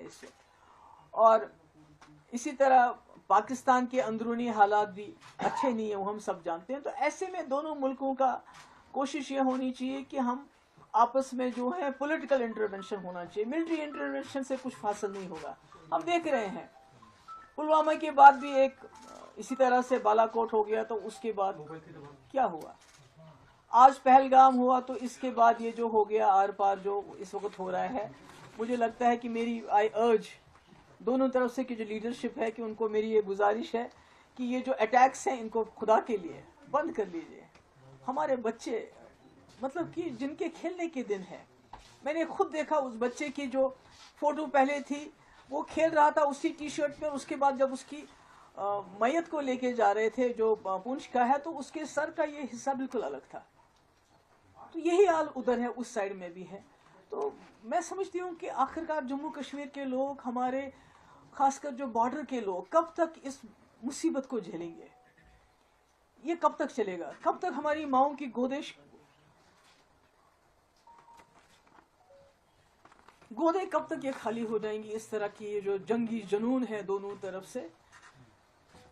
اس سے. اور اسی طرح پاکستان کے اندرونی حالات بھی اچھے نہیں ہیں، وہ ہم سب جانتے ہیں. تو ایسے میں دونوں ملکوں کا کوشش یہ ہونی چاہیے کہ ہم آپس میں جو ہے پولیٹیکل انٹرونشن ہونا چاہیے. ملٹری انٹرونشن سے کچھ حاصل نہیں ہوگا. ہم دیکھ رہے ہیں پلوامہ کے بعد بھی ایک اسی طرح سے بالا کوٹ ہو گیا، تو اس کے بعد کیا ہوا؟ آج پہلگام ہوا، تو اس کے بعد یہ جو ہو گیا آر پار جو اس وقت ہو رہا ہے. مجھے لگتا ہے کہ میری آئی ارج دونوں طرف سے کہ جو لیڈرشپ ہے، کہ ان کو میری یہ گزارش ہے کہ یہ جو اٹیکس ہیں ان کو خدا کے لیے بند کر لیجئے. ہمارے بچے مطلب کہ جن کے کھیلنے کے دن ہے، میں نے خود دیکھا اس بچے کی جو فوٹو پہلے تھی، وہ کھیل رہا تھا اسی ٹی شرٹ میں، اس کے بعد جب اس کی میت کو لے کے جا رہے تھے جو پونچھ کا ہے، تو اس کے سر کا یہ حصہ بالکل الگ تھا. تو یہی حال ادھر ہے، اس سائڈ میں بھی ہے. تو میں سمجھتی ہوں کہ آخرکار جموں کشمیر کے لوگ، ہمارے خاص کر جو بارڈر کے لوگ، کب تک اس مصیبت کو جھیلیں گے؟ یہ کب تک چلے گا؟ کب تک ہماری ماؤں کی گودے کب تک یہ خالی ہو جائیں گی؟ اس طرح کی یہ جو جنگی جنون ہے دونوں طرف سے.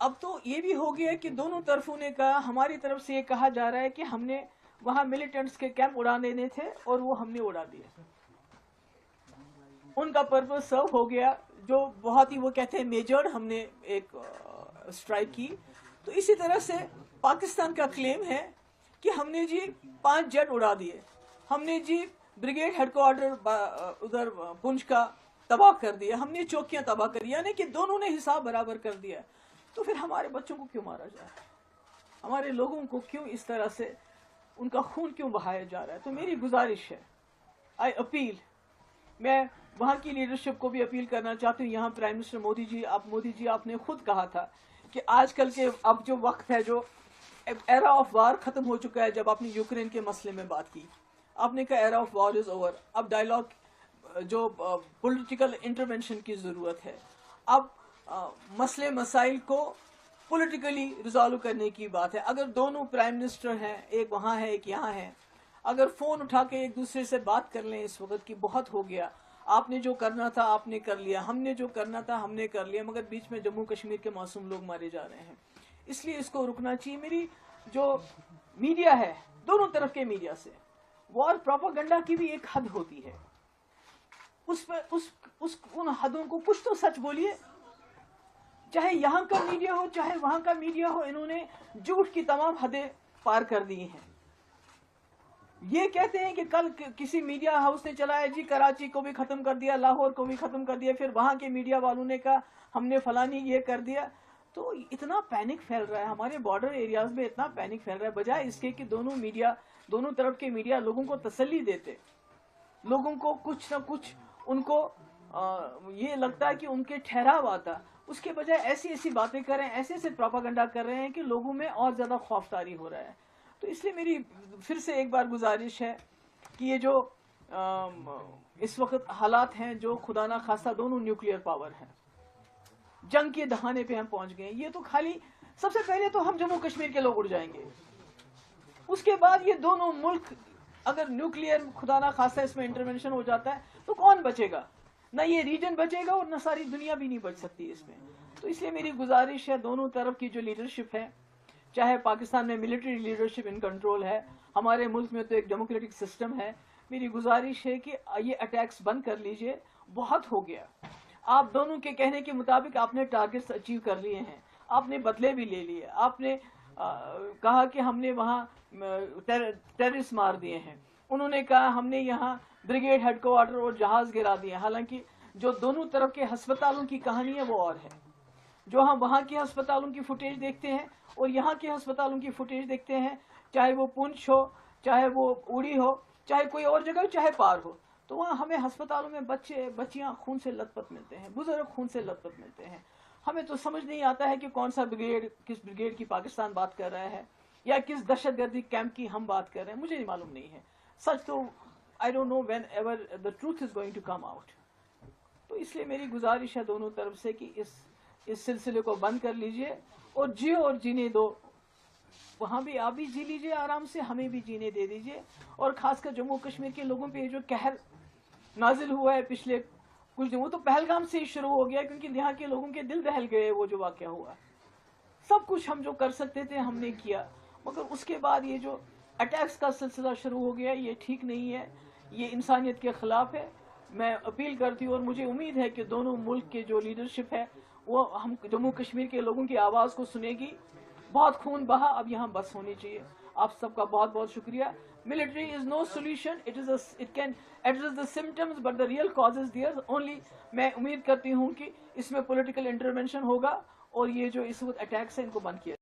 اب تو یہ بھی ہو گیا کہ دونوں طرفوں نے کہا، ہماری طرف سے یہ کہا جا رہا ہے کہ ہم نے وہاں ملیٹنٹس کے کیمپ اڑا دینے تھے اور وہ ہم نے اڑا دیے. ان کا پرپز سرو ہو گیا، جو بہت ہی وہ کہتے ہیں میجر ہم نے ایک اسٹرائک کی. تو اسی طرح سے پاکستان کا کلیم ہے کہ ہم نے جی 5 جیٹ اڑا دیے، ہم نے جی بریگیڈ ہیڈ کوارٹر ادھر پنچ کا تباہ کر دیا، ہم نے چوکیاں تباہ کر دیا، یعنی کہ دونوں نے حساب برابر کر دیا. تو پھر ہمارے بچوں کو کیوں مارا جا رہا ہے؟ ہمارے لوگوں کو کیوں اس طرح سے ان کا خون کیوں بہایا جا رہا ہے؟ تو میری گزارش ہے، آئی اپیل، میں وہاں کی لیڈرشپ کو بھی اپیل کرنا چاہتی ہوں. یہاں پرائم منسٹر مودی جی آپ نے خود کہا تھا کہ آج کل کے اب جو وقت ہے، جو ایرا آف وار ختم ہو چکا ہے. جب آپ نے یوکرین کے مسئلے میں بات کی، آپ نے کہا era of war is over. اب ڈائلاگ جو پولیٹیکل انٹرونشن کی ضرورت ہے. اب مسئلے مسائل کو پولیٹیکلی ریزالو کرنے کی بات ہے. اگر دونوں پرائم منسٹر ہیں، ایک وہاں ہے ایک یہاں ہے، اگر فون اٹھا کے ایک دوسرے سے بات کر لیں اس وقت کی بہت ہو گیا. آپ نے جو کرنا تھا آپ نے کر لیا، ہم نے جو کرنا تھا ہم نے کر لیا، مگر بیچ میں جموں کشمیر کے معصوم لوگ مارے جا رہے ہیں. اس لیے اس کو رکنا چاہیے. میری جو میڈیا ہے، دونوں طرف کے میڈیا سے وار پروپاگنڈا کی بھی ایک حد ہوتی ہے. ان حدوں کو کچھ تو سچ بولیے. چاہے یہاں کا میڈیا ہو چاہے وہاں کا میڈیا ہو، انہوں نے جھوٹ کی تمام حدیں پار کر دی ہیں. یہ کہتے ہیں کہ کل کسی میڈیا ہاؤس نے چلایا جی کراچی کو بھی ختم کر دیا، لاہور کو بھی ختم کر دیا، پھر وہاں کے میڈیا والوں نے کہا ہم نے فلانی یہ کر دیا. تو اتنا پینک پھیل رہا ہے ہمارے بارڈر ایریاز میں، اتنا پینک پھیل رہا ہے، بجائے اس کے کہ دونوں طرف کے میڈیا لوگوں کو تسلی دیتے، لوگوں کو کچھ نہ کچھ ان کو یہ لگتا ہے کہ ان کے ٹھہراو آتا. اس کے بجائے ایسی باتیں کر رہے ہیں، ایسے پروپاگنڈا کر رہے ہیں کہ لوگوں میں اور زیادہ خوف طاری ہو رہا ہے. تو اس لیے میری پھر سے ایک بار گزارش ہے کہ یہ جو اس وقت حالات ہیں، جو خدا نہ خواستہ دونوں نیوکلیئر پاور ہیں، جنگ کے دہانے پہ ہم پہنچ گئے. یہ تو خالی سب سے پہلے تو ہم جموں کشمیر کے لوگ اڑ جائیں گے، اس کے بعد یہ دونوں ملک اگر نیوکلیئر خدا نہ خواستہ اس میں انٹرونشن ہو جاتا ہے تو کون بچے گا؟ نہ یہ ریجن بچے گا اور نہ ساری دنیا بھی نہیں بچ سکتی اس میں. تو اس لیے میری گزارش ہے، دونوں طرف کی جو لیڈرشپ ہے، چاہے پاکستان میں ملٹری لیڈرشپ ان کنٹرول ہے، ہمارے ملک میں تو ایک ڈیموکریٹک سسٹم ہے، میری گزارش ہے کہ یہ اٹیکس بند کر لیجئے. بہت ہو گیا. آپ دونوں کے کہنے کے مطابق آپ نے ٹارگٹس اچیو کر لیے ہیں، آپ نے بدلے بھی لے لیے، آپ نے کہا کہ ہم نے وہاں ٹیررسٹ مار دیے ہیں، انہوں نے کہا ہم نے یہاں بریگیڈ ہیڈ کوارٹر اور جہاز گرا دیے. حالانکہ جو دونوں طرف کے ہسپتالوں کی کہانی ہے وہ اور ہے. جو ہم وہاں کے ہسپتالوں کی فوٹیج دیکھتے ہیں اور یہاں کے ہسپتالوں کی فوٹیج دیکھتے ہیں، چاہے وہ پونچھ ہو، چاہے وہ اوڑی ہو، چاہے کوئی اور جگہ ہو، چاہے پار ہو، تو وہاں ہمیں ہسپتالوں میں بچیاں خون سے لت پت ملتے ہیں، بزرگ خون سے لت پت ملتے ہیں. ہمیں تو سمجھ نہیں آتا ہے کہ کون سا بریگیڈ، کس بریگیڈ کی پاکستان بات کر رہا ہے یا کس دہشت گردی کیمپ کی ہم بات کر رہے ہیں. مجھے نہیں معلوم نہیں ہے سچ تو. I don't know whenever the truth is going to come out. تو اس لیے میری گزارش ہے دونوں طرف سے کہ اس سلسلے کو بند کر لیجئے اور جیو اور جینے دو. وہاں بھی آپ بھی جی لیجئے آرام سے، ہمیں بھی جینے دے دیجئے. اور خاص کر جموں کشمیر کے لوگوں پہ جو قہر نازل ہوا ہے پچھلے کچھ دن وہ تو پہلگام سے ہی شروع ہو گیا کیونکہ یہاں کے لوگوں کے دل دہل گئے وہ جو واقعہ ہوا. سب کچھ ہم جو کر سکتے تھے ہم نے کیا, مگر اس کے بعد یہ جو اٹیکس کا سلسلہ شروع ہو گیا یہ ٹھیک نہیں ہے, یہ انسانیت کے خلاف ہے. میں اپیل کرتی ہوں اور مجھے امید ہے کہ دونوں ملک کے جو لیڈرشپ ہے وہ ہم جموں کشمیر کے لوگوں کی آواز کو سنے گی. بہت خون بہا, اب یہاں بس ہونی چاہیے. آپ سب کا بہت بہت شکریہ. Military is no solution, it can address the symptoms but the real cause is there only. میں امید کرتی ہوں کہ اس میں پولیٹیکل انٹرونشن ہوگا اور یہ جو اس وقت اٹیکس ہیں ان کو بند کیا